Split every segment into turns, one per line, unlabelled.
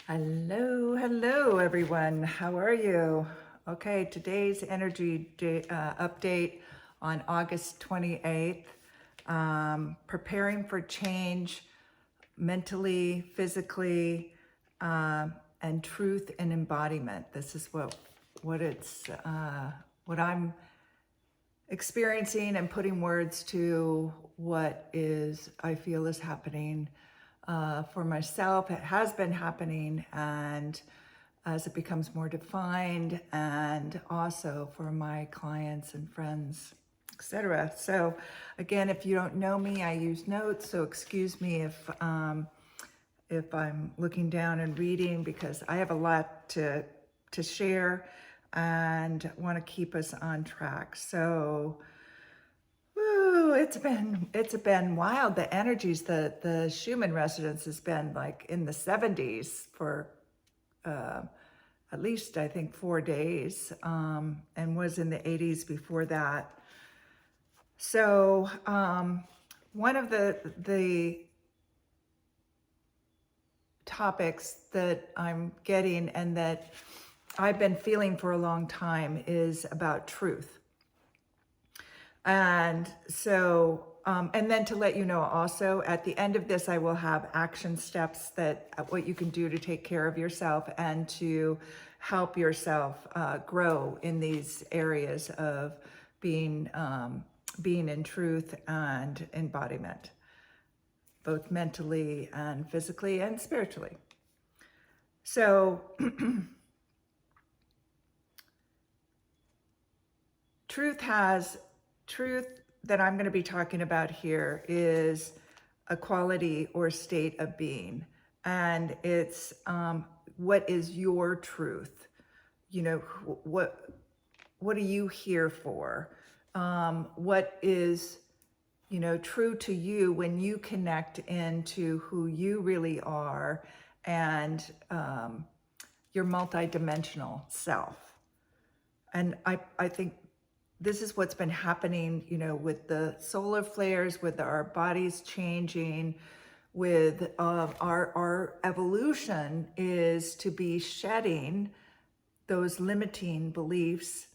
Hello, everyone. How are you? Okay, today's update on August 28th. Preparing for change mentally, physically, and truth and embodiment. This is what I'm experiencing and putting words to what I feel is happening for myself. It has been happening, and as it becomes more defined, and also for my clients and friends, etc. So again, if you don't know me, I use notes, so excuse me if I'm looking down and reading, because I have a lot to share and want to keep us on track. So it's been wild. The energies, the Schumann resonance has been like in the 70s for at least I think 4 days, and was in the 80s before that. So one of the topics that I'm getting and that I've been feeling for a long time is about truth. And so, and then to let you know also, at the end of this, I will have action steps that what you can do to take care of yourself and to help yourself grow in these areas of being in truth and embodiment, both mentally and physically and spiritually. So truth that I'm going to be talking about here is a quality or state of being. And it's what is your truth? You know, what are you here for? What is, true to you when you connect into who you really are and your multidimensional self. And I think this is what's been happening, with the solar flares, with our bodies changing, with our evolution is to be shedding those limiting beliefs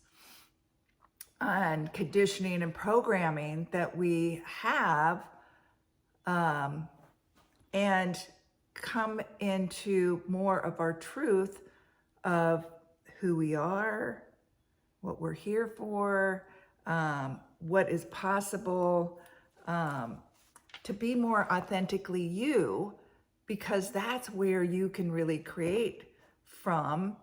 and conditioning and programming that we have, and come into more of our truth of who we are, what we're here for, what is possible, to be more authentically you, because that's where you can really create from.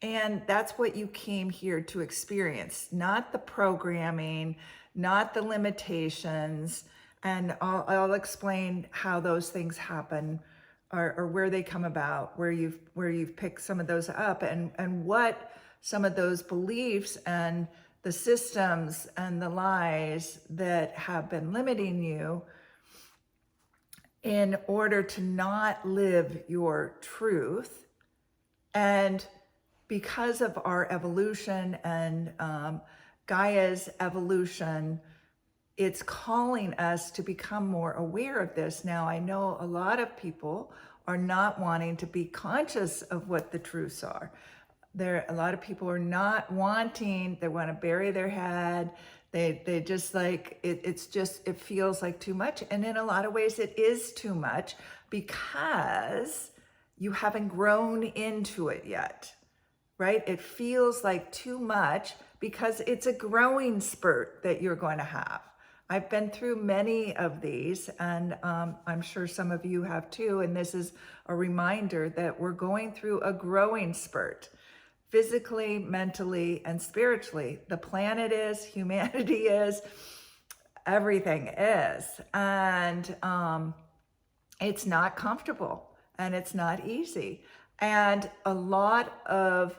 And that's what you came here to experience, not the programming, not the limitations. And I'll explain how those things happen, or where they come about, where you've picked some of those up, and what some of those beliefs and the systems and the lies that have been limiting you in order to not live your truth. And because of our evolution and Gaia's evolution, it's calling us to become more aware of this. Now, I know a lot of people are not wanting to be conscious of what the truths are. A lot of people are not wanting, they want to bury their head. They just like, it feels like too much. And in a lot of ways it is too much because you haven't grown into it yet, right? It feels like too much because it's a growing spurt that you're going to have. I've been through many of these, and I'm sure some of you have too. And this is a reminder that we're going through a growing spurt. Physically, mentally, and spiritually. The planet is, humanity is, everything is. And it's not comfortable and it's not easy. And a lot of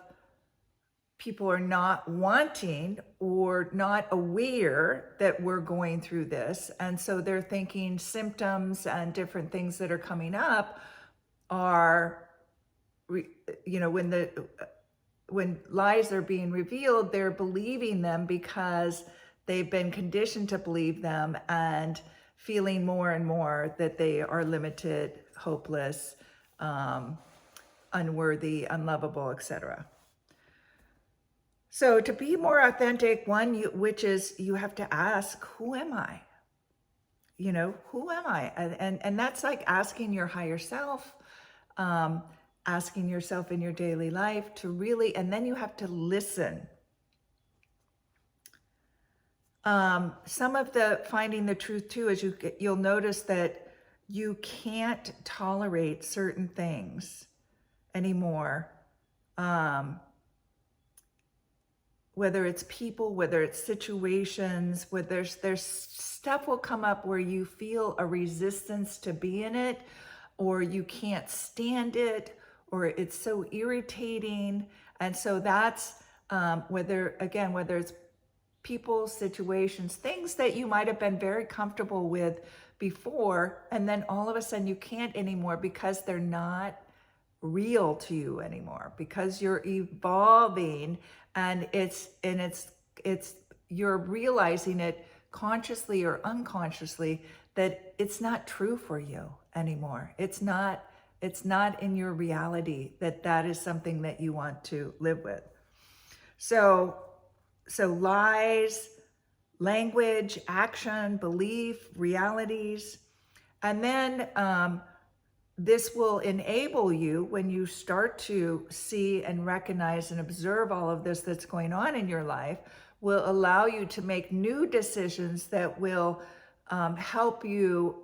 people are not wanting or not aware that we're going through this. And so they're thinking symptoms and different things that are coming up are, when lies are being revealed, they're believing them because they've been conditioned to believe them and feeling more and more that they are limited, hopeless, unworthy, unlovable, etc. So to be more authentic, which is you have to ask, who am I? Who am I? And that's like asking your higher self, asking yourself in your daily life to really, and then you have to listen. Some of the finding the truth too is you'll notice that you can't tolerate certain things anymore. Whether it's people, whether it's situations, where there's stuff will come up where you feel a resistance to be in it, or you can't stand it, or it's so irritating. And so that's whether it's people, situations, things that you might have been very comfortable with before, and then all of a sudden you can't anymore because they're not real to you anymore, because you're evolving, and it's you're realizing it consciously or unconsciously that it's not true for you anymore. It's not in your reality that is something that you want to live with. So lies, language, action, belief, realities, and then this will enable you, when you start to see and recognize and observe all of this that's going on in your life, will allow you to make new decisions that will help you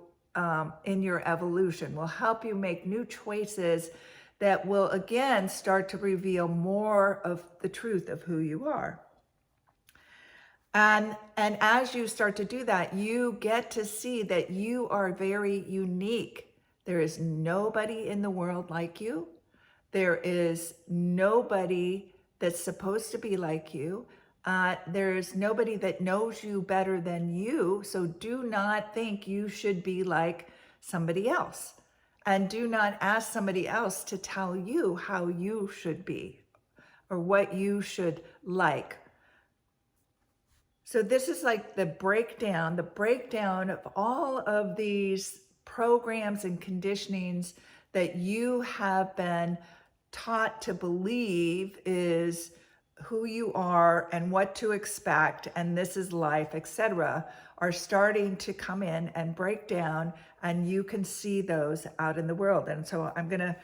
in your evolution, will help you make new choices that will again start to reveal more of the truth of who you are. And as you start to do that, you get to see that you are very unique. There is nobody in the world like you. There is nobody that's supposed to be like you. There's nobody that knows you better than you. So do not think you should be like somebody else. And do not ask somebody else to tell you how you should be or what you should like. So this is like the breakdown of all of these programs and conditionings that you have been taught to believe is who you are and what to expect, and this is life, etc., are starting to come in and break down, and you can see those out in the world. And so I'm going to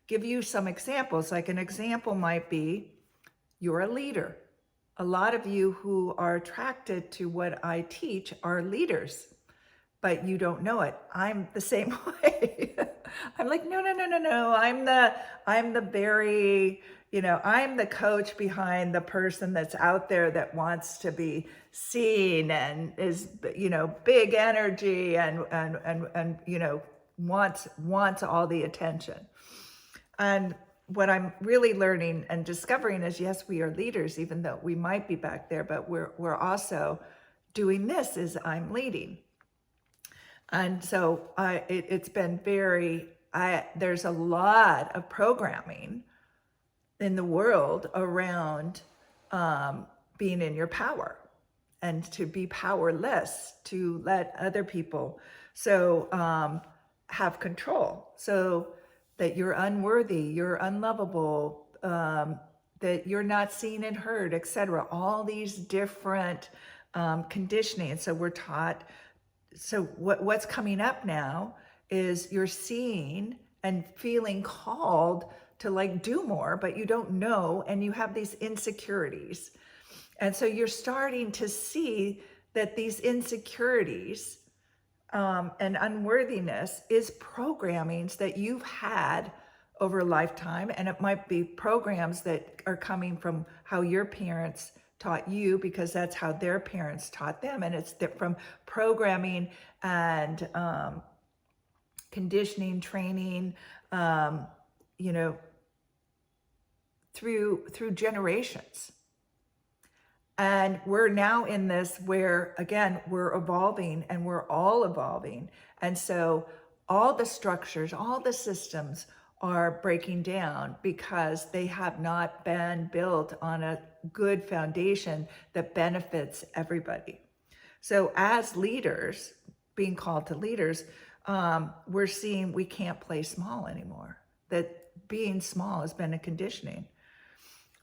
give you some examples. Like an example might be, you're a leader. A lot of you who are attracted to what I teach are leaders, but you don't know it. I'm the same way. I'm like, no. I'm the very, I'm the coach behind the person that's out there that wants to be seen and is, big energy and wants all the attention. And what I'm really learning and discovering is, yes, we are leaders, even though we might be back there, but we're also doing this is I'm leading. And so it's been there's a lot of programming in the world around being in your power and to be powerless, to let other people have control. So that you're unworthy, you're unlovable, that you're not seen and heard, etc. All these different conditioning. So we're taught. So what's coming up now is you're seeing and feeling called to like do more, but you don't know, and you have these insecurities. And so you're starting to see that these insecurities and unworthiness is programmings that you've had over a lifetime. And it might be programs that are coming from how your parents taught you, because that's how their parents taught them. And it's from programming and conditioning, training, through generations. And we're now in this where, again, we're evolving, and we're all evolving. And so all the structures, all the systems are breaking down because they have not been built on a good foundation that benefits everybody. So as leaders, being called to leaders, we're seeing we can't play small anymore. that being small has been a conditioning.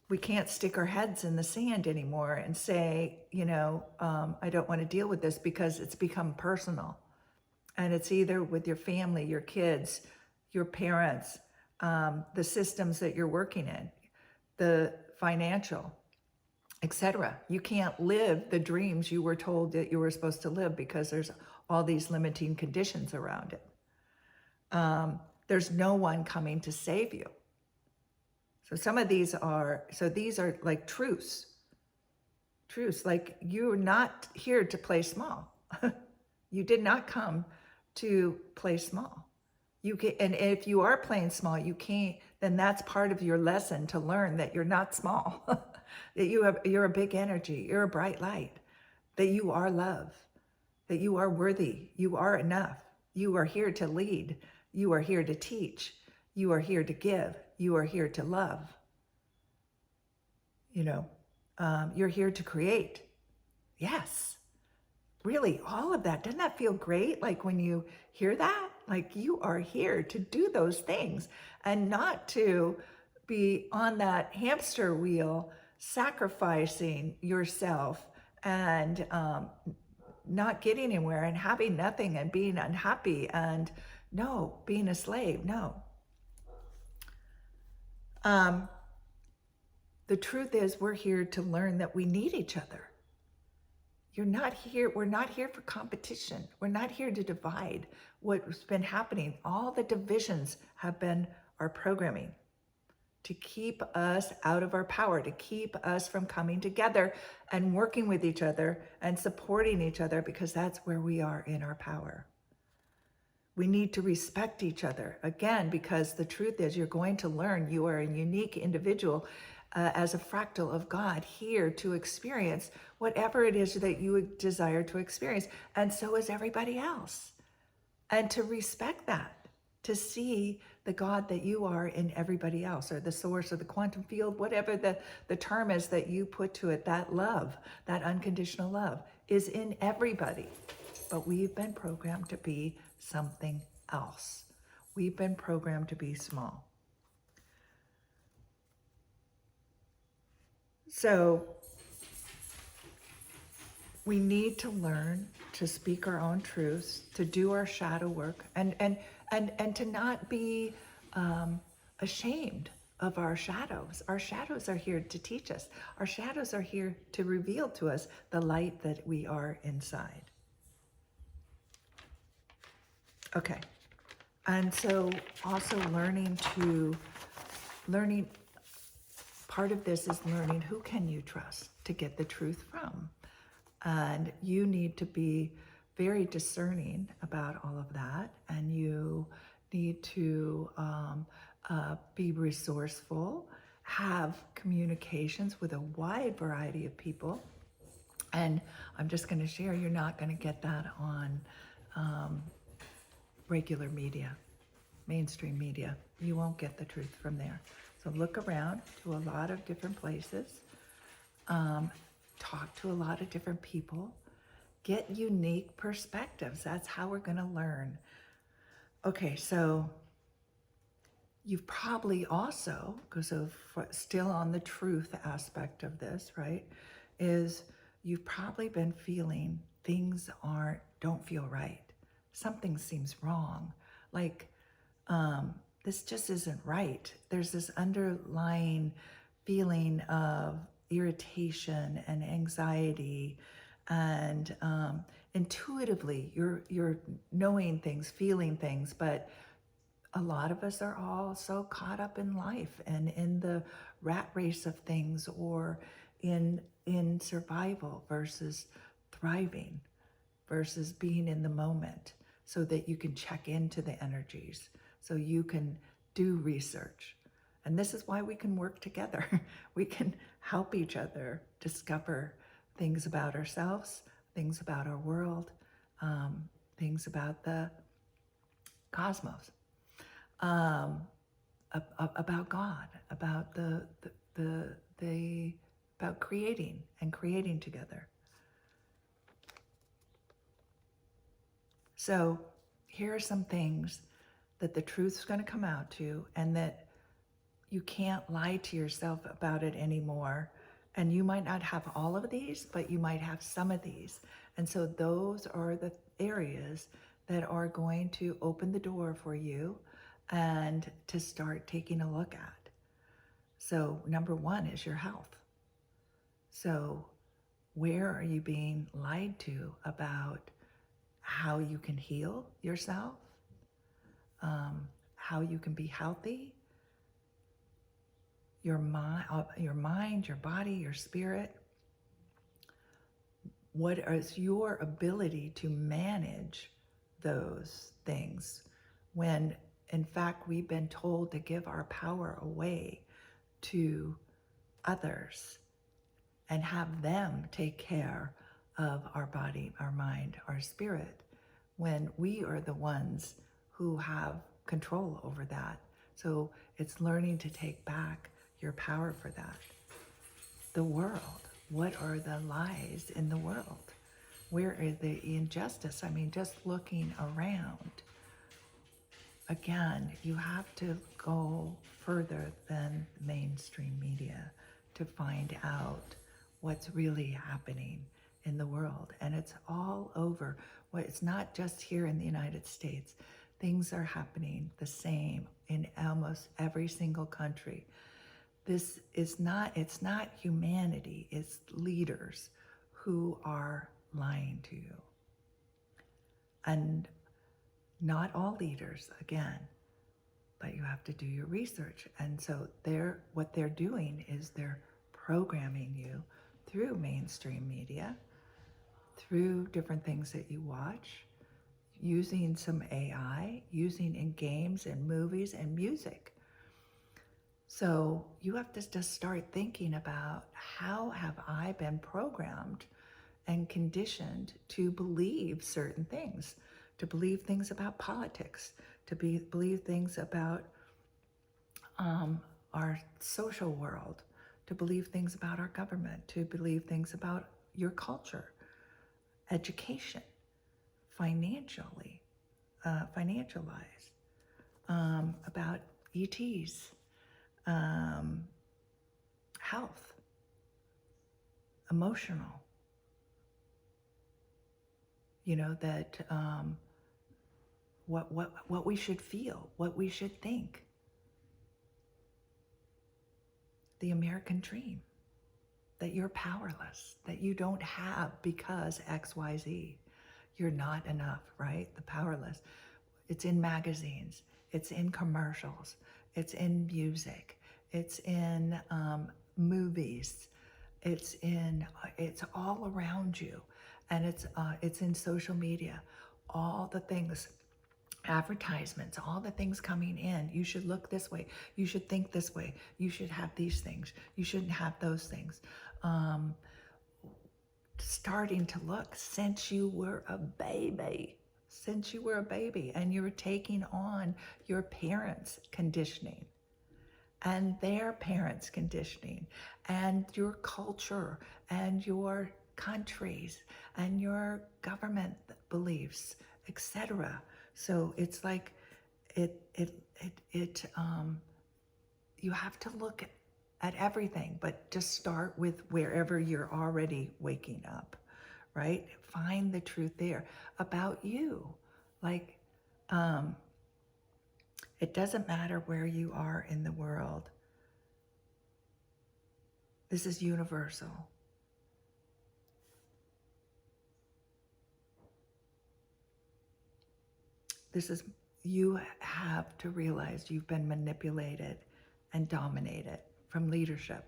We can't stick our heads in the sand anymore and say, I don't want to deal with this, because it's become personal. And it's either with your family, your kids, your parents, the systems that you're working in, the financial, etc. You can't live the dreams you were told that you were supposed to live, because there's all these limiting conditions around it. There's no one coming to save you. So these are like truths. Like, you're not here to play small. You did not come to play small. And if you are playing small, you can't, then that's part of your lesson, to learn that you're not small, that you're a big energy, you're a bright light, that you are love, that you are worthy, you are enough, you are here to lead, you are here to teach, you are here to give, you are here to love. You're here to create. Yes. Really, all of that. Doesn't that feel great? Like, when you hear that, like, you are here to do those things, and not to be on that hamster wheel, sacrificing yourself and not getting anywhere, and having nothing, and being unhappy, and being a slave. No. The truth is, we're here to learn that we need each other. We're not here for competition. We're not here to divide. What's been happening, all the divisions have been our programming to keep us out of our power, to keep us from coming together and working with each other and supporting each other, because that's where we are in our power. We need to respect each other, again, because the truth is, you're going to learn you are a unique individual, as a fractal of God, here to experience whatever it is that you desire to experience. And so is everybody else. And to respect that, to see the God that you are in everybody else, or the source, or the quantum field, whatever the term is that you put to it, that love, that unconditional love, is in everybody. But we've been programmed to be something else. We've been programmed to be small. So we need to learn to speak our own truths, to do our shadow work, and to not be ashamed of our shadows. Our shadows are here to teach us. Our shadows are here to reveal to us the light that we are inside. Okay. And so also learning, part of this is learning who can you trust to get the truth from. And you need to be very discerning about all of that. And you need to be resourceful, have communications with a wide variety of people. And I'm just going to share, you're not going to get that on regular media, mainstream media. You won't get the truth from there. So look around to a lot of different places, talk to a lot of different people, get unique perspectives. That's how we're going to learn. Okay, so you've probably also, because of still on the truth aspect of this, right, is you've probably been feeling things don't feel right. Something seems wrong. Like, this just isn't right. There's this underlying feeling of irritation and anxiety, and intuitively you're knowing things, feeling things, but a lot of us are all so caught up in life and in the rat race of things, or in survival versus thriving, versus being in the moment, so that you can check into the energies, so you can do research. And this is why we can work together. We can help each other discover things about ourselves, things about our world, things about the cosmos, about God, about about creating and creating together. So here are some things that the truth's going to come out to you, and that you can't lie to yourself about it anymore. And you might not have all of these, but you might have some of these. And so those are the areas that are going to open the door for you and to start taking a look at. So number one is your health. So where are you being lied to about how you can heal yourself, how you can be healthy, your mind, your body, your spirit? What is your ability to manage those things when, in fact, we've been told to give our power away to others and have them take care of our body, our mind, our spirit, when we are the ones who have control over that? So it's learning to take back your power for that. The world. What are the lies in the world? Where is the injustice? I mean, just looking around. Again, you have to go further than mainstream media to find out what's really happening in the world. And it's all over. Well, it's not just here in the United States. Things are happening the same in almost every single country. This is not, it's not humanity, it's leaders who are lying to you. And not all leaders, again, but you have to do your research. And so what they're doing is they're programming you through mainstream media, through different things that you watch, using some AI, using in games and movies and music. So you have to just start thinking about, how have I been programmed and conditioned to believe certain things, to believe things about politics, to believe things about our social world, to believe things about our government, to believe things about your culture, education, financially, financial-wise, about ETs, health, emotional, that what we should feel, what we should think, the American dream, that you're powerless, that you don't have because XYZ. You're not enough, right? The powerless. It's in magazines, it's in commercials, it's in music, it's in movies, it's all around you, and it's in social media. All the things, advertisements, all the things coming in. You should look this way. You should think this way. You should have these things. You shouldn't have those things. Starting to look since you were a baby. Since you were a baby, and you were taking on your parents' conditioning and their parents' conditioning and your culture and your countries and your government beliefs, etc. So it's like you have to look at everything, but just start with wherever you're already waking up, right? Find the truth there about you. Like, it doesn't matter where you are in the world. This is universal. You have to realize you've been manipulated and dominated from leadership,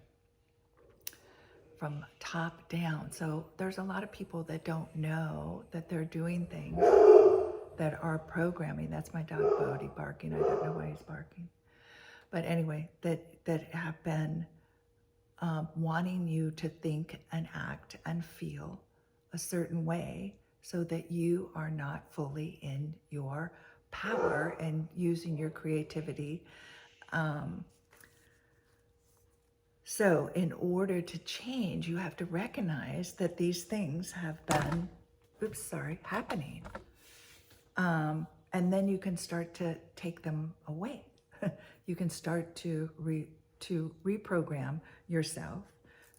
from top down. So there's a lot of people that don't know that they're doing things that are programming. That's my dog Bodie barking. I don't know why he's barking. But anyway, that have been wanting you to think and act and feel a certain way so that you are not fully in your power and using your creativity. So in order to change, you have to recognize that these things have been, happening. And then you can start to take them away. You can start to reprogram yourself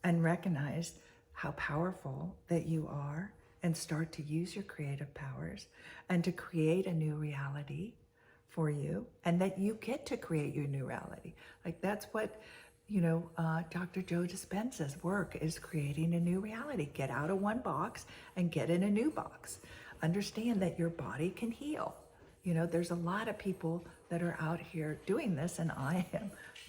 and recognize how powerful that you are, and start to use your creative powers and to create a new reality for you, and that you get to create your new reality. Like that's what, Dr. Joe Dispenza's work is, creating a new reality. Get out of one box and get in a new box. Understand that your body can heal. There's a lot of people that are out here doing this, and I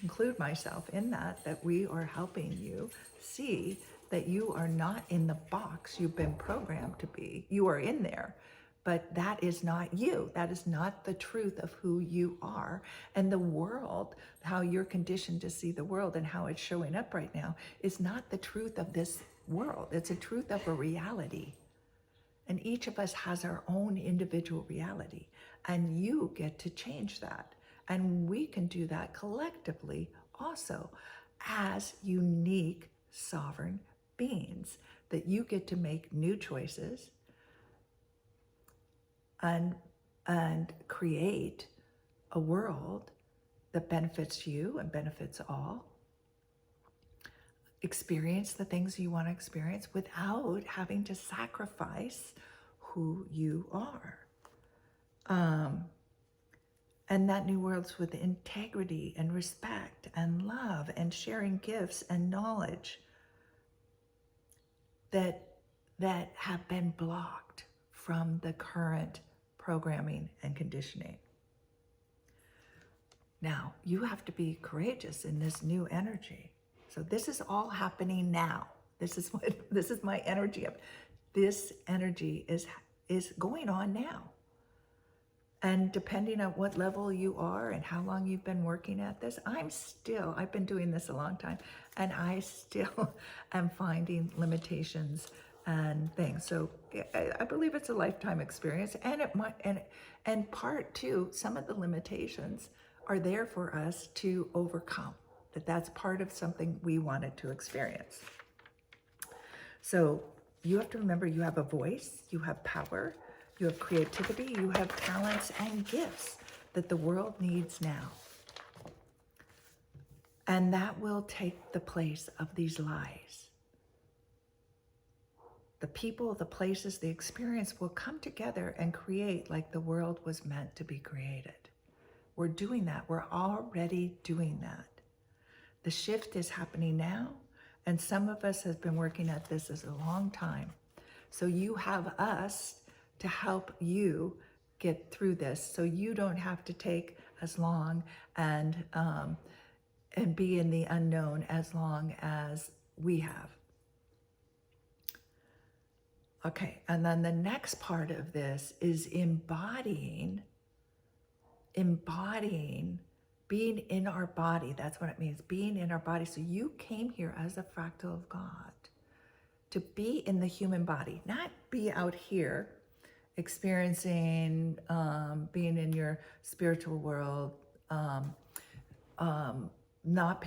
include myself in that we are helping you see that you are not in the box you've been programmed to be. You are in there, but that is not you. That is not the truth of who you are. And the world, how you're conditioned to see the world and how it's showing up right now, is not the truth of this world. It's a truth of a reality. And each of us has our own individual reality, and you get to change that. And we can do that collectively also as unique sovereign beings, that you get to make new choices and create a world that benefits you and benefits all. Experience the things you want to experience without having to sacrifice who you are. And that new world's with integrity and respect and love and sharing gifts and knowledge that have been blocked from the current programming and conditioning. Now, you have to be courageous in this new energy. So this is all happening now. This is my energy. This energy is going on now. And depending on what level you are and how long you've been working at this, I've been doing this a long time, and I still am finding limitations and things. So I believe it's a lifetime experience, and it might, and part two, some of the limitations are there for us to overcome. That's part of something we wanted to experience. So you have to remember, you have a voice, you have power, you have creativity, you have talents and gifts that the world needs now. And that will take the place of these lies. The people, the places, the experience will come together and create like the world was meant to be created. We're doing that. We're already doing that. The shift is happening now, and some of us have been working at this as a long time. So you have us to help you get through this, so you don't have to take as long and be in the unknown as long as we have. Okay, and then the next part of this is embodying, being in our body. That's what it means, being in our body. So you came here as a fractal of God to be in the human body, not be out here experiencing, being in your spiritual world, not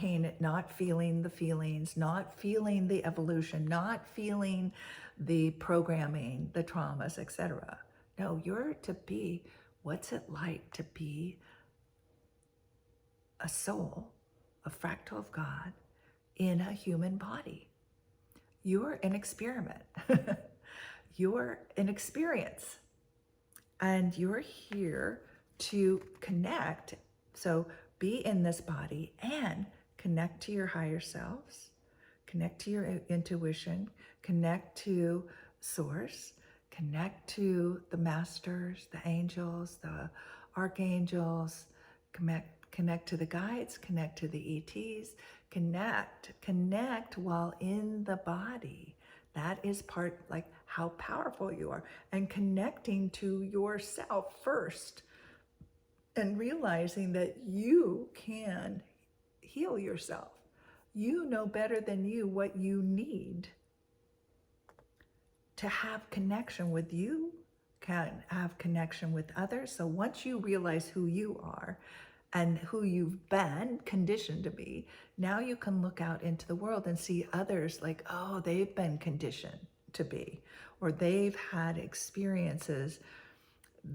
feeling the feelings, not feeling the evolution, not feeling the programming, the traumas, etc. No, you're to be, what's it like to be a soul, a fractal of God in a human body? You're an experiment. You're an experience. And you're here to connect. So be in this body and connect to your higher selves, connect to your intuition, connect to source, connect to the masters, the angels, the archangels, connect to the guides, connect to the ETs, connect while in the body. That is part, like how powerful you are, and connecting to yourself first and realizing that you can heal yourself. You know better than you what you need to have connection with you, can have connection with others. So once you realize who you are and who you've been conditioned to be, now you can look out into the world and see others like, oh, they've been conditioned to be, or they've had experiences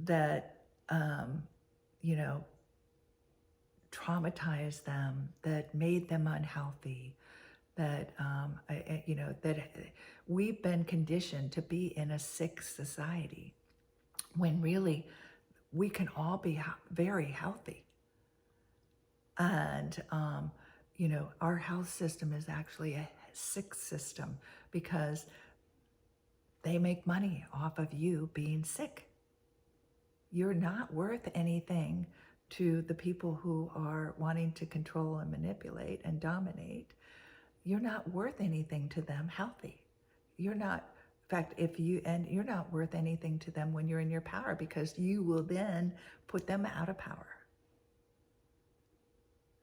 that you know, traumatized them, that made them unhealthy, that, you know, that we've been conditioned to be in a sick society when really we can all be very healthy. And, you know, our health system is actually a sick system because they make money off of you being sick. You're not worth anything to the people who are wanting to control and manipulate and dominate. You're not worth anything to them healthy. You're not, in fact, and you're not worth anything to them when you're in your power, because you will then put them out of power.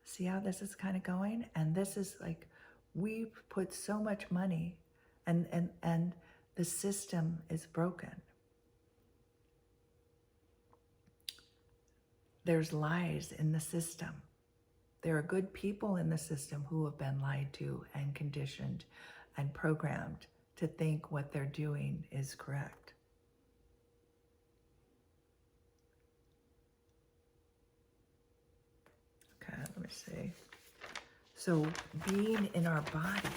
See how this is kind of going? And this is like, we've put so much money and the system is broken. There's lies in the system. There are good people in the system who have been lied to and conditioned and programmed to think what they're doing is correct. Okay, let me see. So being in our body.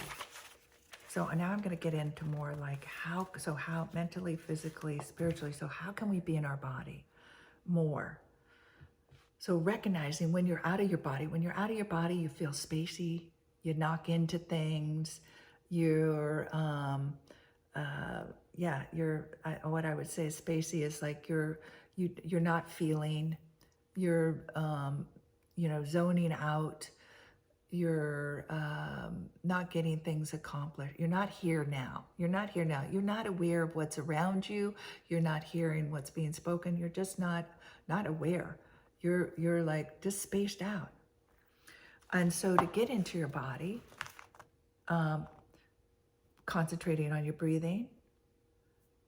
So now I'm going to get into more like how mentally, physically, spiritually, so how can we be in our body more? So recognizing when you're out of your body, you feel spacey, you knock into things, you're, what I would say is spacey is like you're not feeling, you're, you know, zoning out, you're not getting things accomplished. You're not here now. You're not here now. You're not aware of what's around you. You're not hearing what's being spoken. You're just not aware. You're like just spaced out. And so to get into your body, concentrating on your breathing,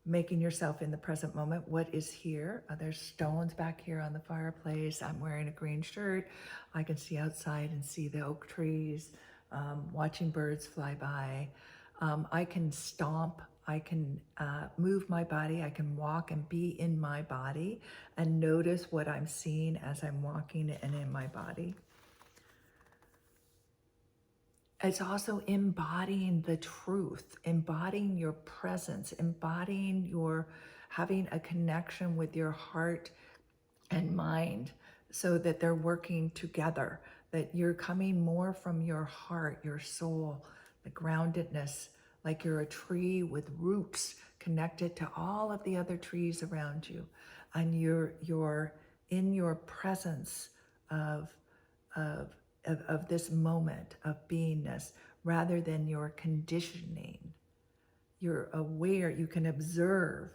making yourself in the present moment. What is here? There's stones back here on the fireplace. I'm wearing a green shirt. I can see outside and see the oak trees, watching birds fly by. I can stomp. I can move my body. I can walk and be in my body and notice what I'm seeing as I'm walking and in my body. It's also embodying the truth, embodying your presence, embodying your having a connection with your heart and mind so that they're working together, that you're coming more from your heart, your soul, the groundedness, like you're a tree with roots connected to all of the other trees around you. And you're in your presence of this moment of beingness rather than your conditioning. You're aware, you can observe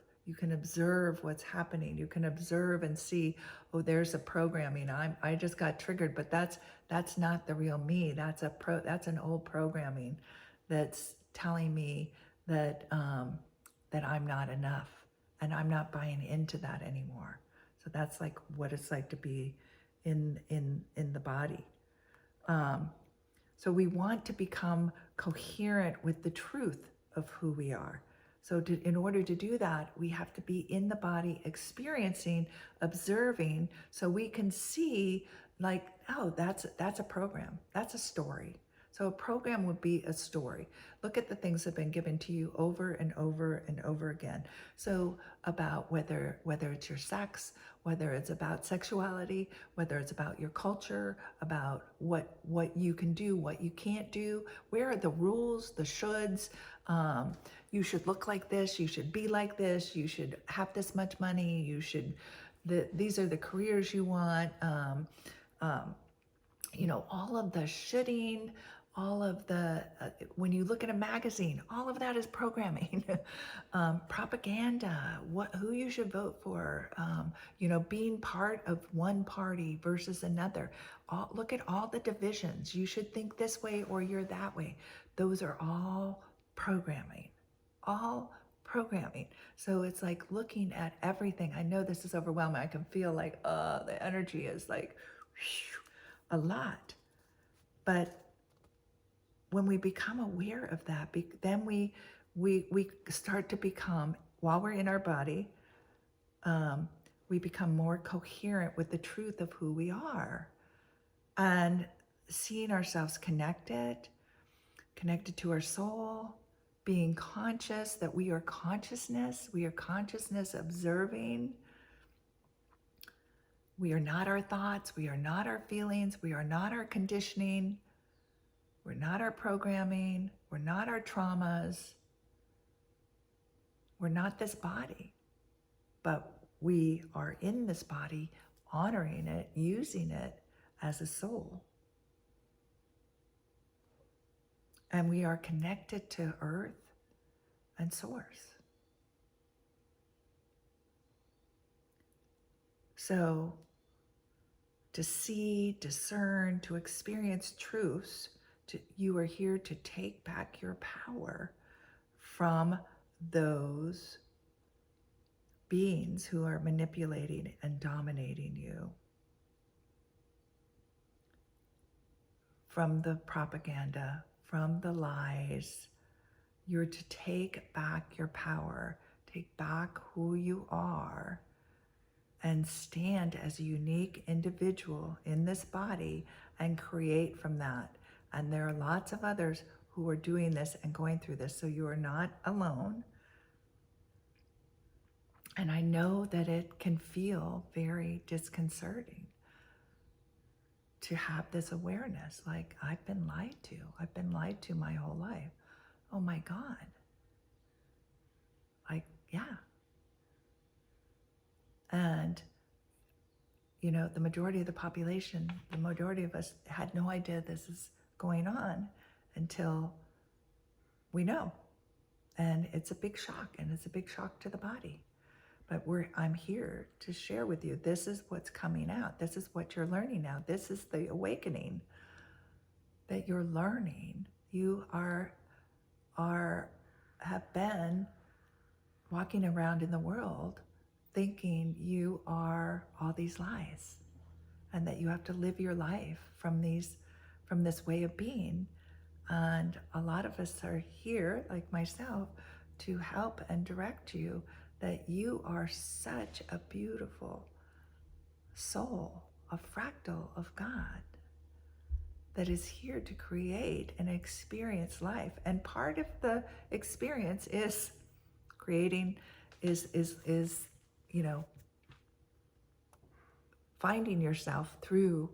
what's happening. You can observe and see, oh, there's a programming. I just got triggered, but that's not the real me. That's an old programming that's telling me that that I'm not enough, and I'm not buying into that anymore. So that's like what it's like to be in the body. So we want to become coherent with the truth of who we are. So in order to do that, we have to be in the body, experiencing, observing, so we can see like, oh, that's a program. That's a story. So a program would be a story. Look at the things that have been given to you over and over and over again. So about whether it's your sex, whether it's about sexuality, whether it's about your culture, about what you can do, what you can't do, where are the rules, the shoulds, you should look like this, you should be like this, you should have this much money, these are the careers you want, you know, all of the shoulding, all of the, when you look at a magazine, all of that is programming. Propaganda, who you should vote for, you know, being part of one party versus another. Look at all the divisions. You should think this way or you're that way. Those are all programming, all programming. So it's like looking at everything. I know this is overwhelming. I can feel like, the energy is like, whew, a lot. But when we become aware of that, then we start to become, while we're in our body, we become more coherent with the truth of who we are, and seeing ourselves connected to our soul, being conscious that we are consciousness observing. We are not our thoughts, we are not our feelings, we are not our conditioning, we're not our programming, we're not our traumas, we're not this body, but we are in this body, honoring it, using it as a soul. And we are connected to earth and source. So to see, discern, to experience truths, you are here to take back your power from those beings who are manipulating and dominating you, from the propaganda, from the lies. You're to take back your power, take back who you are, and stand as a unique individual in this body and create from that. And there are lots of others who are doing this and going through this, so you are not alone. And I know that it can feel very disconcerting to have this awareness, like, I've been lied to. I've been lied to my whole life. Oh my God. Like, yeah. And, you know, the majority of the population, the majority of us had no idea this is going on until we know. And it's a big shock, and it's a big shock to the body. But I'm here to share with you, this is what's coming out. This is what you're learning now. This is the awakening that you're learning. You have been walking around in the world thinking you are all these lies, and that you have to live your life from this way of being. And a lot of us are here, like myself, to help and direct you that you are such a beautiful soul, a fractal of God that is here to create and experience life. And part of the experience is creating, is you know, finding yourself through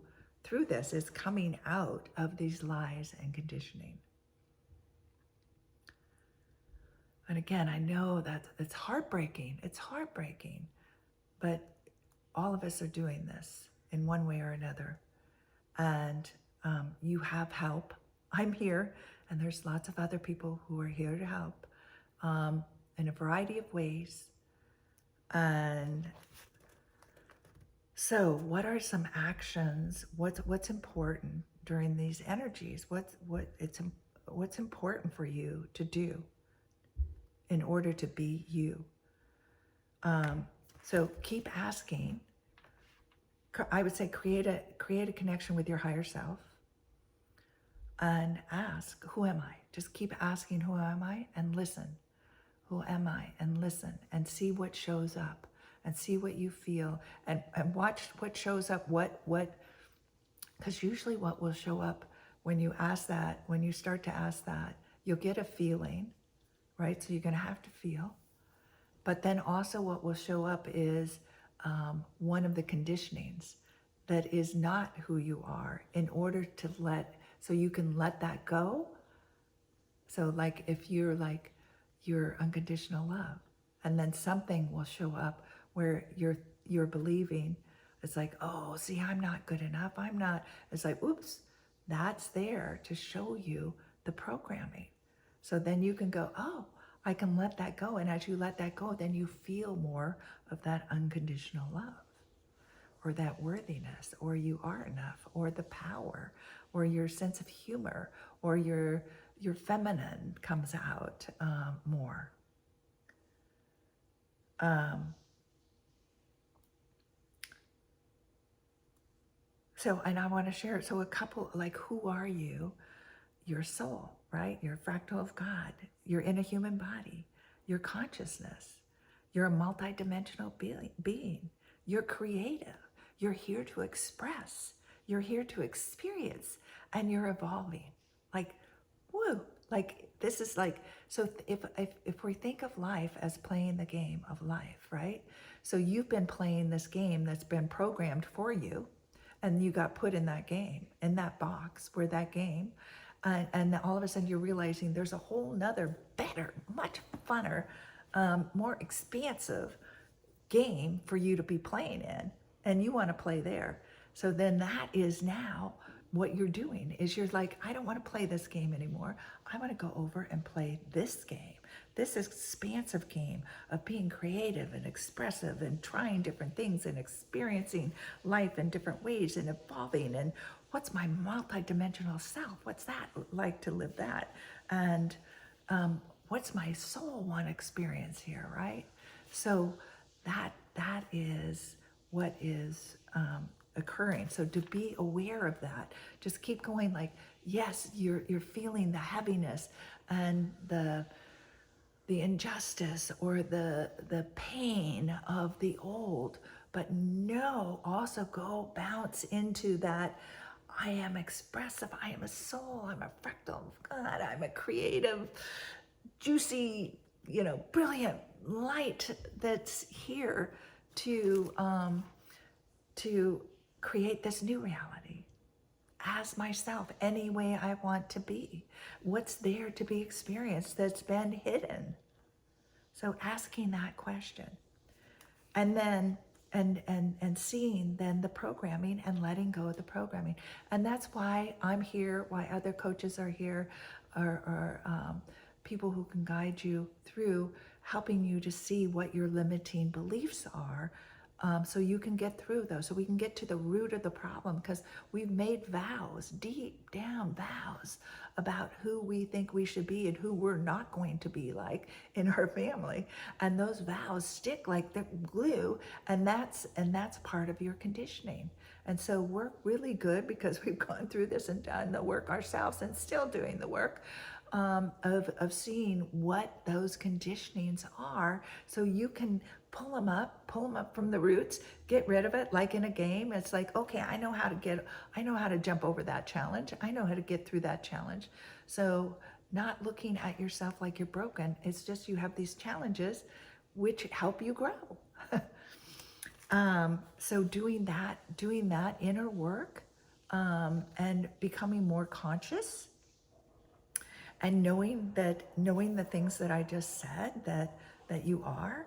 this, is coming out of these lies and conditioning. And again, I know that it's heartbreaking. It's heartbreaking. But all of us are doing this in one way or another. And you have help. I'm here, and there's lots of other people who are here to help in a variety of ways. And so what are some actions? What's important during these energies? What's important for you to do in order to be you? So keep asking. I would say create a connection with your higher self and ask, who am I? Just keep asking, who am I? And listen. Who am I? And listen and see what shows up and see what you feel and watch what shows up, because usually what will show up when you ask that, when you start to ask that, you'll get a feeling, right? So you're going to have to feel. But then also what will show up is one of the conditionings that is not who you are, in order to so you can let that go. So like if you're like, your unconditional love, and then something will show up where you're believing, it's like, oh, see, I'm not good enough. I'm not, it's like, oops, that's there to show you the programming. So then you can go, oh, I can let that go. And as you let that go, then you feel more of that unconditional love, or that worthiness, or you are enough, or the power, or your sense of humor, or your feminine comes out more. So, and I want to share, so a couple, like, who are you? Your soul, right? You're a fractal of God. You're in a human body. Your consciousness. You're a multidimensional being. You're creative. You're here to express. You're here to experience, and you're evolving. Like, woo! Like this is like so. If we think of life as playing the game of life, right? So you've been playing this game that's been programmed for you, and you got put in that game, in that box, where that game, and all of a sudden you're realizing there's a whole nother, better, much funner, more expansive game for you to be playing in, and you want to play there. So then that is now what you're doing is you're like, I don't want to play this game anymore. I want to go over and play this game, this expansive game of being creative and expressive and trying different things and experiencing life in different ways and evolving. And what's my multidimensional self? What's that like to live that? And what's my soul want experience here, right? So that is what is occurring. So to be aware of that, just keep going. Like, yes, you're feeling the heaviness and the injustice or the pain of the old, but no, also go bounce into that. I am expressive. I am a soul. I'm a fractal of God. I'm a creative, juicy, brilliant light that's here to create this new reality as myself, any way I want to be. What's there to be experienced that's been hidden? So asking that question, and then and seeing then the programming and letting go of the programming. And that's why I'm here, why other coaches are here, or people who can guide you through helping you to see what your limiting beliefs are, so you can get through those, so we can get to the root of the problem, because we've made vows, deep down vows, about who we think we should be and who we're not going to be like in our family. And those vows stick like the glue, and that's part of your conditioning. And so we're really good because we've gone through this and done the work ourselves and still doing the work of seeing what those conditionings are, so you can pull them up from the roots, get rid of it. Like in a game, it's like, okay, I know how to jump over that challenge. I know how to get through that challenge. So not looking at yourself like you're broken. It's just you have these challenges which help you grow. So doing that inner work, and becoming more conscious, and knowing the things that I just said, that you are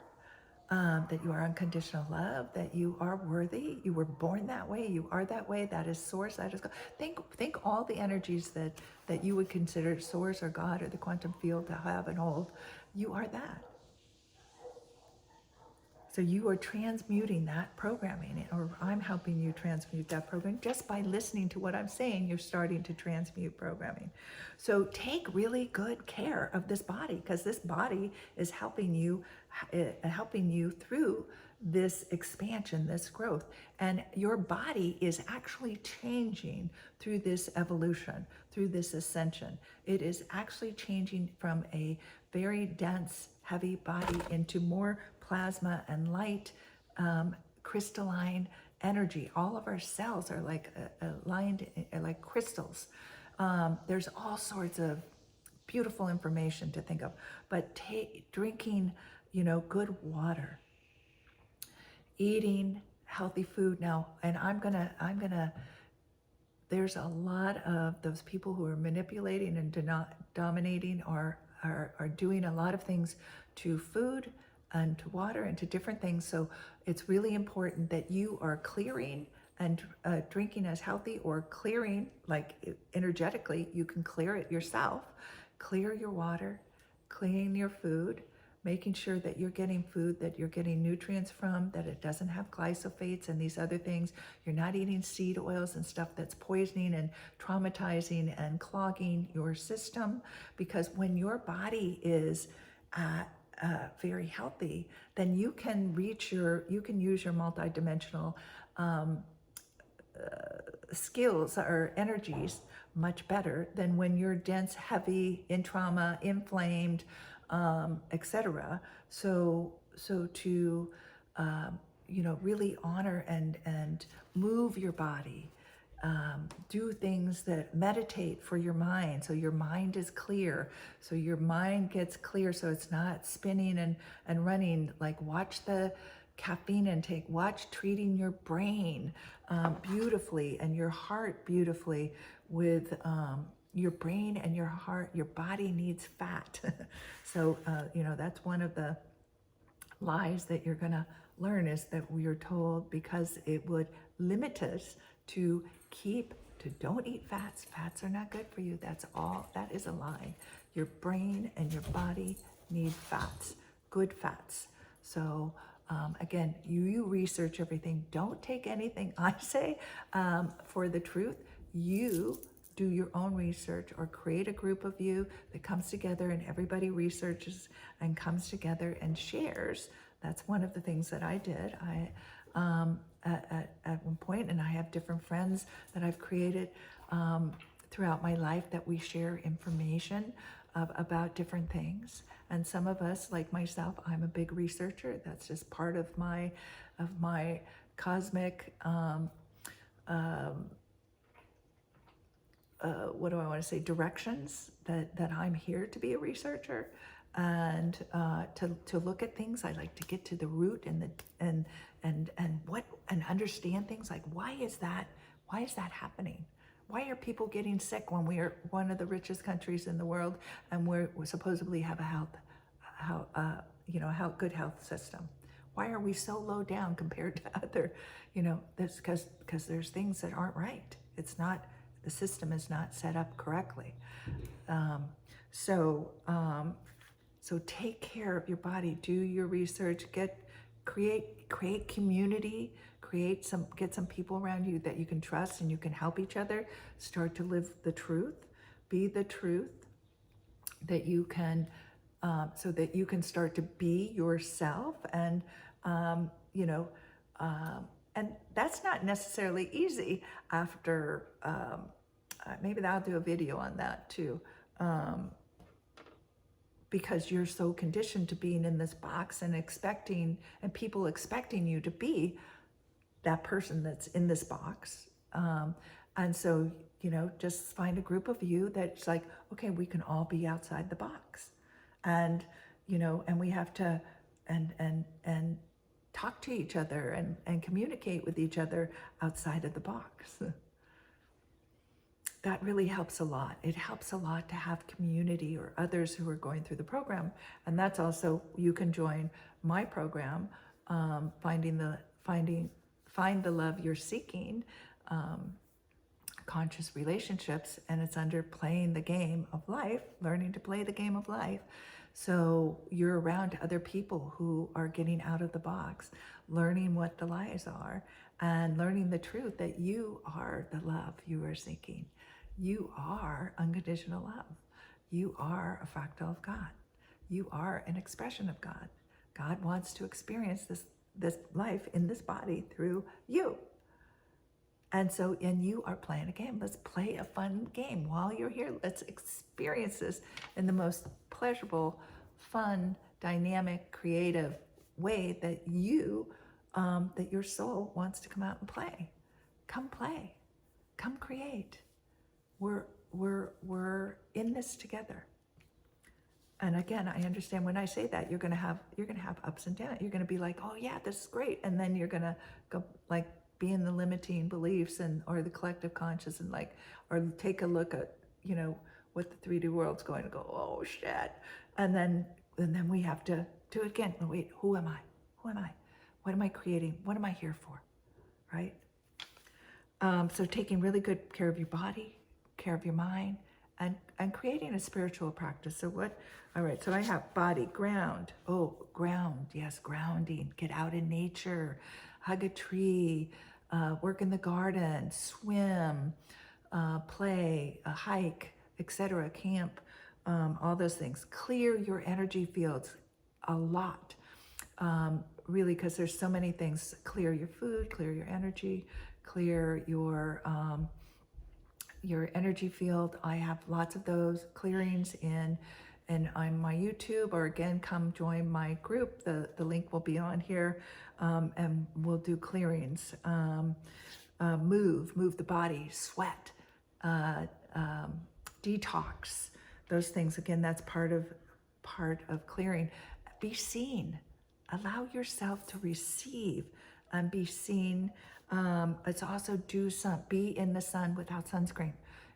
unconditional love, that you are worthy, you were born that way, you are that way, that is source, that is God. Think all the energies that you would consider source or God or the quantum field to have and hold. You are that. So you are transmuting that programming, or I'm helping you transmute that program. Just by listening to what I'm saying, you're starting to transmute programming. So take really good care of this body, because this body is helping you through this expansion, this growth. And your body is actually changing through this evolution, through this ascension. It is actually changing from a very dense, heavy body into more plasma and light, crystalline energy. All of our cells are like aligned like crystals. There's all sorts of beautiful information to think of, but drinking, good water, eating healthy food now. And I'm gonna. There's a lot of those people who are manipulating and dominating, are doing a lot of things to food and to water and to different things. So it's really important that you are clearing and drinking as healthy, or clearing, like energetically, you can clear it yourself. Clear your water, clean your food, making sure that you're getting food that you're getting nutrients from, that it doesn't have glyphosates and these other things. You're not eating seed oils and stuff that's poisoning and traumatizing and clogging your system. Because when your body is very healthy, then you can use your multidimensional skills or energies much better than when you're dense, heavy, in trauma, inflamed, etc. So to really honor and move your body. Do things that meditate for your mind, so your mind is clear, so your mind gets clear, so it's not spinning and running. Like, watch the caffeine intake, watch treating your brain beautifully and your heart beautifully with your brain and your heart. Your body needs fat. So, that's one of the lies that you're going to learn, is that we are told, because it would limit us to don't eat fats. Fats are not good for you. That's all. That is a lie. Your brain and your body need fats, good fats. So again, you research everything. Don't take anything I say for the truth. You do your own research, or create a group of you that comes together and everybody researches and comes together and shares. That's one of the things that I did. At one point, and I have different friends that I've created throughout my life that we share information about different things. And some of us, like myself, I'm a big researcher. That's just part of my cosmic what do I want to say, directions, that I'm here to be a researcher and to look at things. I like to get to the root and understand things, like, why is that happening? Why are people getting sick when we are one of the richest countries in the world, and we supposedly have a good health system? Why are we so low down compared to other, that's because there's things that aren't right. It's not, the system is not set up correctly. So take care of your body, do your research, create community, get some people around you that you can trust and you can help each other, start to live the truth, be the truth, that you can, so that you can start to be yourself. And, and that's not necessarily easy after, maybe I'll do a video on that too. Because you're so conditioned to being in this box and people expecting you to be that person that's in this box. And so, just find a group of you that's like, okay, we can all be outside the box. And, and we have to, and talk to each other and communicate with each other outside of the box. That really helps a lot. It helps a lot to have community or others who are going through the program. And that's also, you can join my program, Find the Love You're Seeking, Conscious Relationships, and it's under Playing the Game of Life, learning to play the game of life. So you're around other people who are getting out of the box, learning what the lies are, and learning the truth that you are the love you are seeking. You are unconditional love. You are a fractal of God. You are an expression of God. God wants to experience this life in this body through you. And you are playing a game. Let's play a fun game while you're here. Let's experience this in the most pleasurable, fun, dynamic, creative way that that your soul wants to come out and play. Come play. Come create. We're in this together. And again, I understand when I say that, you're gonna have ups and downs. You're gonna be like, oh yeah, this is great, and then you're gonna go like be in the limiting beliefs or the collective conscious, and or take a look at what the 3D world's going to go, oh shit, and then we have to do it again. Wait, who am I? What am I creating? What am I here for? Right? So taking really good care of your body, care of your mind, and creating a spiritual practice. So all right, so I have body, ground. Oh, ground, yes, grounding. Get out in nature, hug a tree, work in the garden, swim, play, hike, etc., camp, all those things. Clear your energy fields a lot, really, because there's so many things. Clear your food, clear your energy, clear your energy field. I have lots of those clearings in on my YouTube, or again, come join my group. The link will be on here, and we'll do clearings. Move the body, sweat, detox, those things. Again, that's part of clearing. Be seen. Allow yourself to receive and be seen. It's also be in the sun without sunscreen.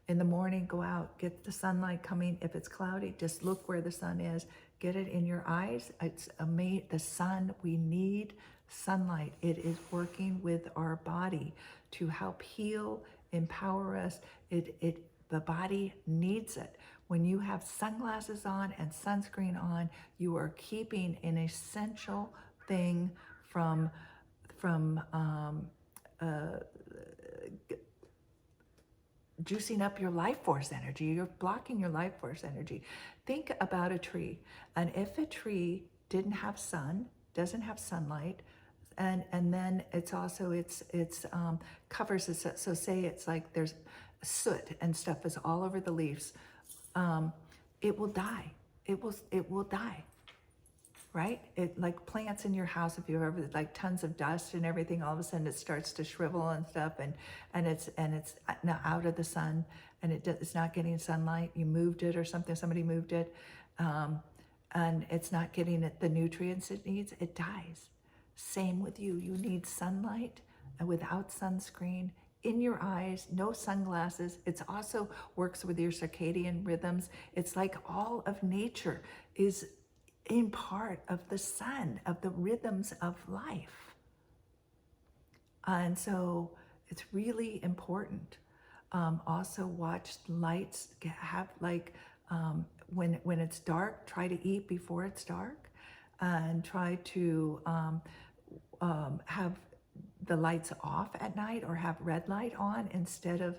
In the morning, go out, get the sunlight coming. If it's cloudy, just look where the sun is. Get it in your eyes. It's amazing. The sun, we need sunlight. It is working with our body to help heal, empower us. The body needs it. When you have sunglasses on and sunscreen on, you are keeping an essential thing from juicing up your life force energy. You're blocking your life force energy. Think about a tree. And if a tree didn't have sun, doesn't have sunlight, and then it's also, covers it. So say it's like there's soot and stuff is all over the leaves. It will die. It will die. Right? It, like plants in your house, if you've ever, like tons of dust and everything, all of a sudden it starts to shrivel and stuff, and it's now out of the sun, and it's not getting sunlight. You moved it or something, somebody moved it, and it's not getting the nutrients it needs, it dies. Same with you. You need sunlight, and without sunscreen, in your eyes, no sunglasses. It's also works with your circadian rhythms. It's like all of nature is in part of the sun, of the rhythms of life. And so it's really important. Also watch lights, when it's dark, try to eat before it's dark, and try to have the lights off at night, or have red light on instead of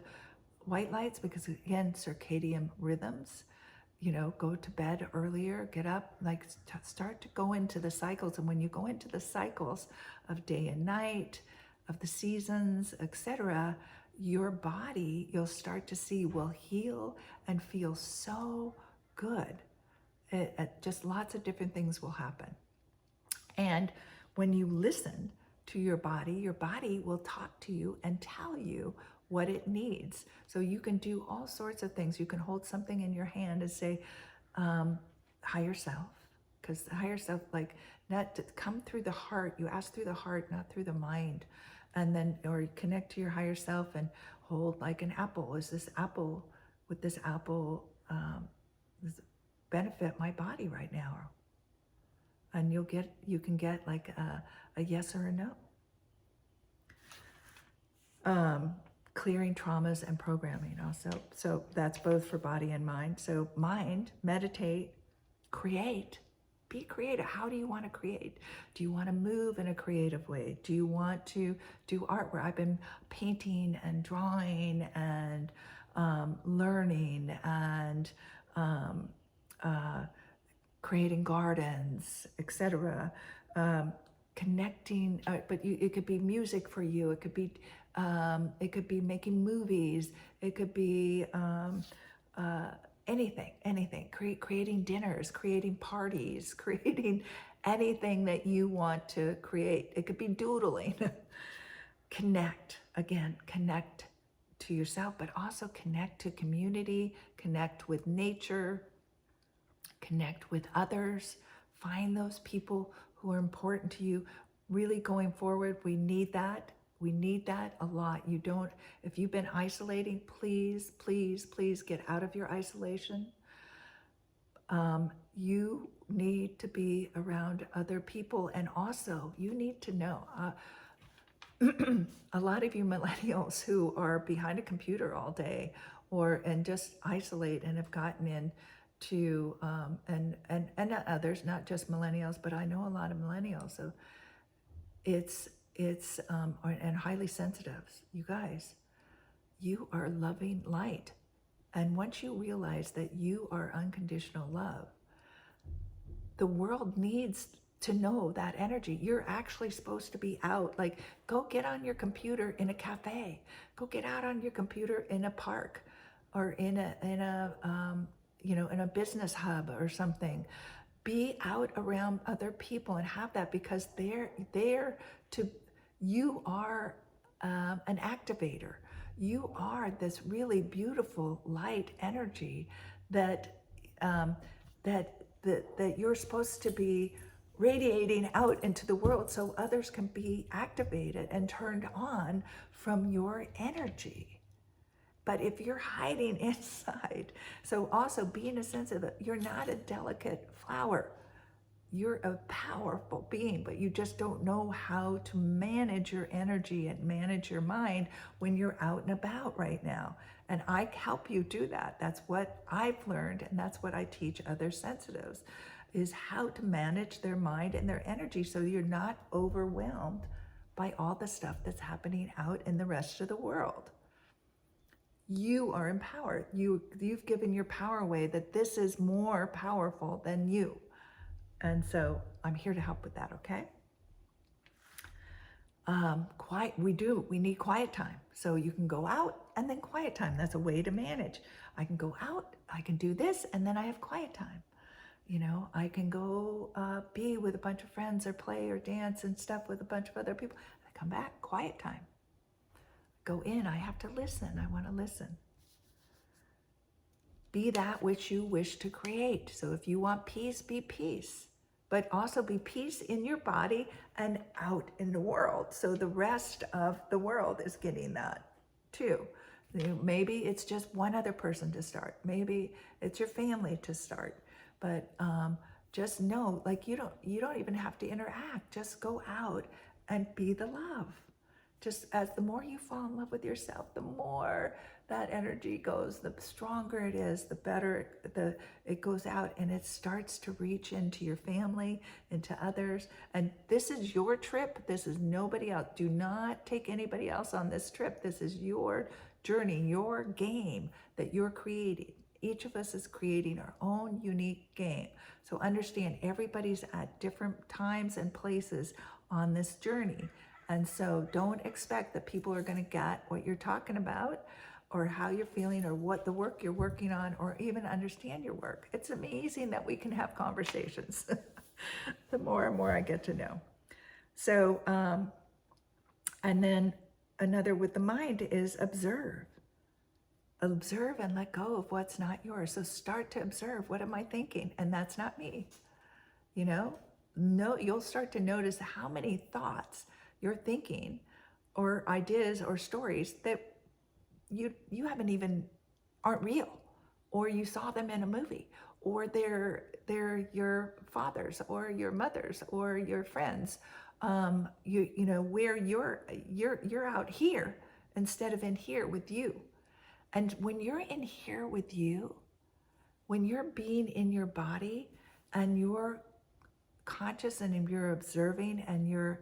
white lights, because again, circadian rhythms. Go to bed earlier, get up, start to go into the cycles. And when you go into the cycles of day and night, of the seasons, etc., your body, you'll start to see, will heal and feel so good. Just lots of different things will happen. And when you listen to your body will talk to you and tell you what it needs. So you can do all sorts of things. You can hold something in your hand and say, higher self, because the higher self, not to come through the heart. You ask through the heart, not through the mind. And then, or connect to your higher self and hold like an apple. Does this apple benefit my body right now? And you can get like a yes or a no. Clearing traumas and programming also. So that's both for body and mind. So mind, meditate, create, be creative. How do you want to create? Do you want to move in a creative way? Do you want to do art? Where I've been painting and drawing and learning and creating gardens, etc. Connecting, but it could be music for you. It could be making movies. It could be anything. Creating dinners, creating parties, creating anything that you want to create. It could be doodling. Connect to yourself, but also connect to community, connect with nature, connect with others. Find those people who are important to you. Really going forward, we need that. We need that a lot. If you've been isolating, please get out of your isolation. You need to be around other people, and also you need to know, a lot of you millennials who are behind a computer all day and just isolate and have gotten into, and others, not just millennials, but I know a lot of millennials. So and highly sensitives. You guys, you are loving light. And once you realize that you are unconditional love, the world needs to know that energy. You're actually supposed to be out. Go get on your computer in a cafe. Go get out on your computer in a park, or in in a business hub or something. Be out around other people and have that, because they're there to, you are an activator. You are this really beautiful light energy that that you're supposed to be radiating out into the world so others can be activated and turned on from your energy. But if you're hiding inside, so also being a sensitive, you're not a delicate flower. You're a powerful being, but you just don't know how to manage your energy and manage your mind when you're out and about right now. And I help you do that. That's what I've learned, and that's what I teach other sensitives, is how to manage their mind and their energy so you're not overwhelmed by all the stuff that's happening out in the rest of the world. You are empowered. You've given your power away, that this is more powerful than you. And so I'm here to help with that, okay? We need quiet time. So you can go out and then quiet time. That's a way to manage. I can go out, I can do this, and then I have quiet time. I can go be with a bunch of friends or play or dance and stuff with a bunch of other people. I come back, quiet time. Go in, I have to listen. I want to listen. Be that which you wish to create. So if you want peace, be peace. But also be peace in your body and out in the world. So the rest of the world is getting that too. Maybe it's just one other person to start. Maybe it's your family to start. But just know, like, you don't even have to interact. Just go out and be the love. Just as the more you fall in love with yourself, the more that energy goes, the stronger it is, the better it goes out, and it starts to reach into your family, into others. And this is your trip. This is nobody else. Do not take anybody else on this trip. This is your journey, your game that you're creating. Each of us is creating our own unique game. So understand, everybody's at different times and places on this journey. And so don't expect that people are going to get what you're talking about, or how you're feeling, or what the work you're working on, or even understand your work. It's amazing that we can have conversations the more and more I get to know. So, and then another with the mind is observe. Observe and let go of what's not yours. So start to observe, what am I thinking? And that's not me. No, you'll start to notice how many thoughts you're thinking, or ideas or stories that you haven't even, aren't real, or you saw them in a movie, or they're your father's or your mother's or your friends. Where you're out here instead of in here with you. And when you're in here with you, when you're being in your body and you're conscious and you're observing and you're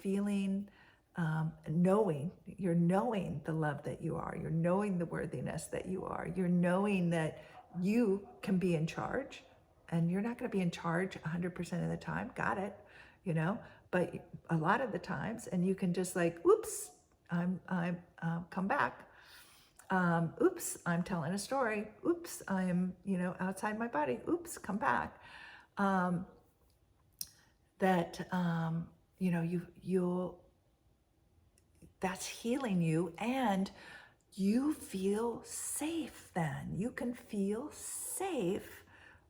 feeling, you're knowing the love that you are, you're knowing the worthiness that you are, you're knowing that you can be in charge, and you're not going to be in charge 100% of the time. Got it, but a lot of the times, and you can just like, oops, I'm come back. Oops, I'm telling a story. Oops, I'm, outside my body. Oops, come back. You'll that's healing you, and you feel safe then. You can feel safe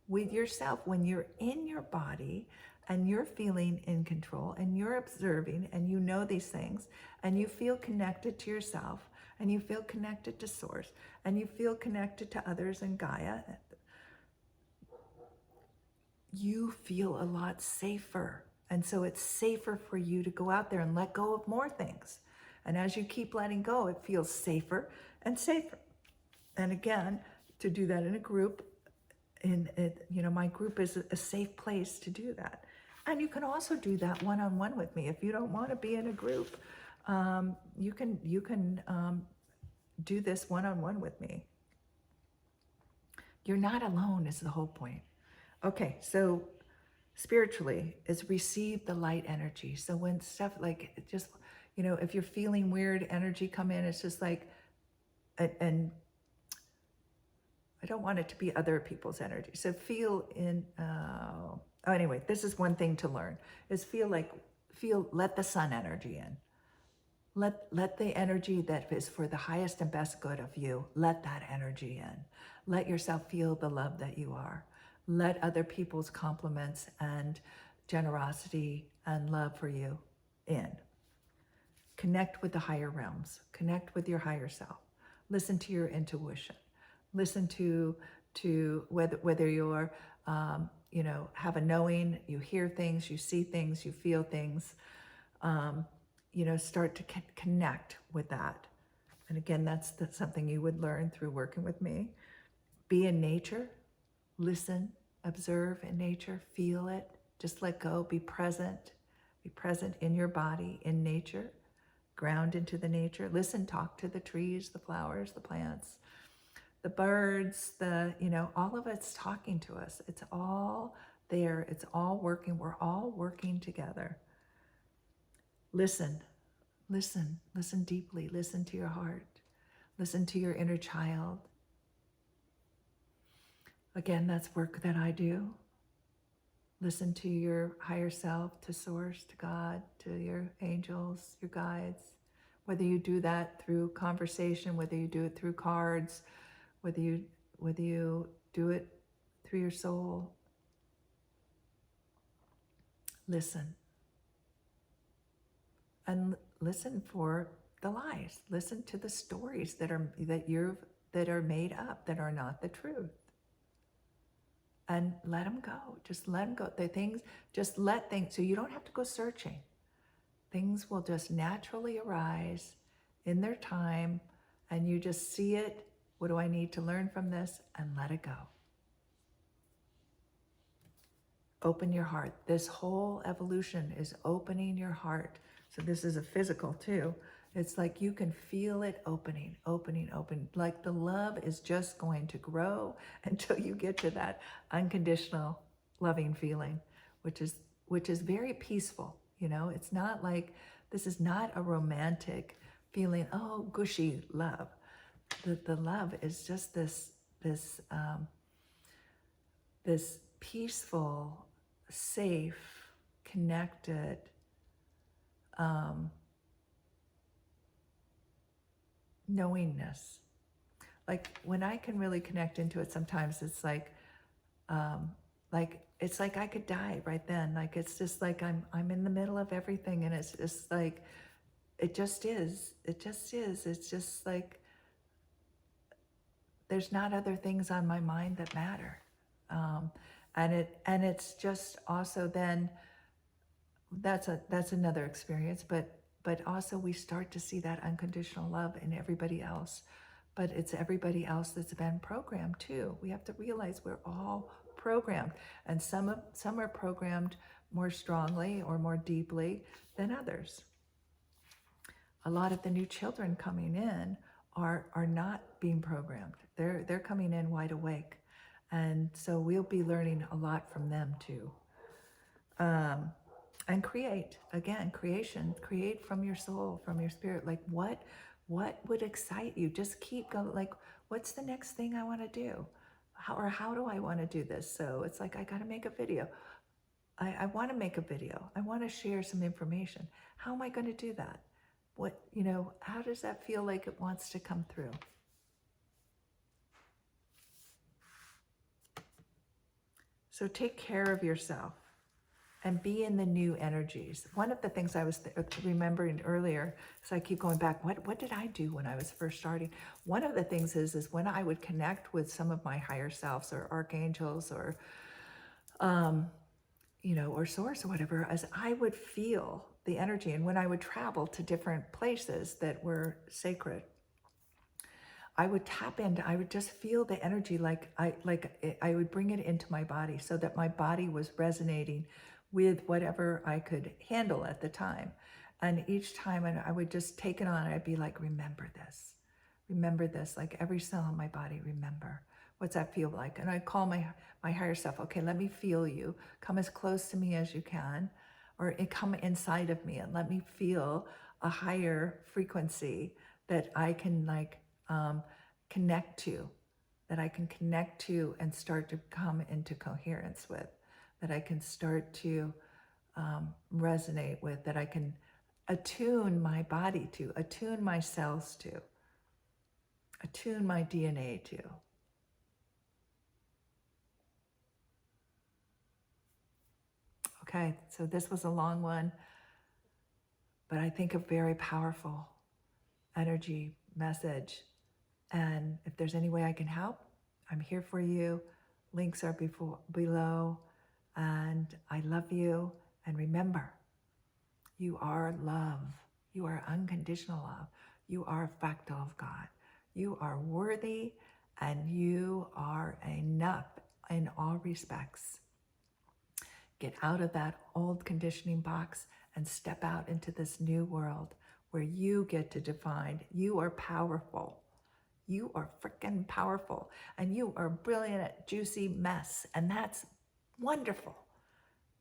with yourself when you're in your body and you're feeling in control and you're observing and you know these things and you feel connected to yourself and you feel connected to Source and you feel connected to others in Gaia. You feel a lot safer. And so it's safer for you to go out there and let go of more things. And as you keep letting go, it feels safer and safer. And again, to do that in a group, my group is a safe place to do that. And you can also do that one-on-one with me. If you don't want to be in a group, you can do this one-on-one with me. You're not alone is the whole point. Okay, so spiritually is receive the light energy. So when stuff like just, if you're feeling weird energy come in, it's just like, and I don't want it to be other people's energy. So feel in, anyway, this is one thing to learn, is let the sun energy in. Let the energy that is for the highest and best good of you, let that energy in. Let yourself feel the love that you are. Let other people's compliments and generosity and love for you in. Connect with the higher realms. Connect with your higher self. Listen to your intuition. Listen to whether you're, have a knowing, you hear things, you see things, you feel things. Start to connect with that. And again, that's something you would learn through working with me. Be in nature, listen, observe in nature, feel it, just let go, be present in your body, in nature, ground into the nature, listen, talk to the trees, the flowers, the plants, the birds, all of it's talking to us. It's all there, it's all working, we're all working together. Listen deeply, listen to your heart, listen to your inner child. Again, that's work that I do. Listen to your higher self, to Source, to God, to your angels, your guides. Whether you do that through conversation, whether you do it through cards, whether you do it through your soul. Listen. And listen for the lies. Listen to the stories that are made up, that are not the truth. And let them go. Just let them go. Just let things, so you don't have to go searching. Things will just naturally arise in their time, and you just see it. What do I need to learn from this? And let it go. Open your heart. This whole evolution is opening your heart. So this is a physical too. It's like you can feel it opening. Like the love is just going to grow until you get to that unconditional loving feeling, which is very peaceful. It's not like, this is not a romantic feeling, oh, gushy love. The love is just this peaceful, safe, connected, knowingness. Like when I can really connect into it, sometimes it's like it's like I could die right then. Like it's just like I'm in the middle of everything, and it's just like it just is. It's just like there's not other things on my mind that matter. And it's just also then that's another experience, but also we start to see that unconditional love in everybody else. But it's everybody else that's been programmed too. We have to realize we're all programmed, and some are programmed more strongly or more deeply than others. A lot of the new children coming in are not being programmed. They're coming in wide awake, and so we'll be learning a lot from them too. And create, again, create from your soul, from your spirit. Like what would excite you? Just keep going. Like, what's the next thing I want to do? How do I want to do this? So it's like, I got to make a video. I want to make a video. I want to share some information. How am I going to do that? How does that feel like it wants to come through? So take care of yourself and be in the new energies. One of the things I was remembering earlier, so I keep going back, what did I do when I was first starting? One of the things is when I would connect with some of my higher selves or archangels or, or source or whatever, as I would feel the energy. And when I would travel to different places that were sacred, I would tap into, I would just feel the energy, like I would bring it into my body so that my body was resonating with whatever I could handle at the time. And each time I would just take it on, I'd be like, remember this, like every cell in my body, remember. What's that feel like? And I'd call my higher self, okay, let me feel you. Come as close to me as you can, or come inside of me and let me feel a higher frequency that I can connect to. that I can connect to and start to come into coherence with, that I can start to resonate with, that I can attune my body to, attune my cells to, attune my DNA to. Okay, so this was a long one, but I think a very powerful energy message. And if there's any way I can help, I'm here for you. Links are below. And I love you. And remember, you are love. You are unconditional love. You are a fractal of God. You are worthy and you are enough in all respects. Get out of that old conditioning box and step out into this new world where you get to define. You are powerful. You are freaking powerful. And you are a brilliant, juicy mess. And that's wonderful.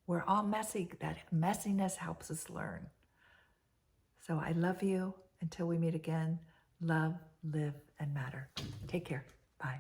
We're all messy. That messiness helps us learn. So I love you. Until we meet again, love, live, and matter. Take care.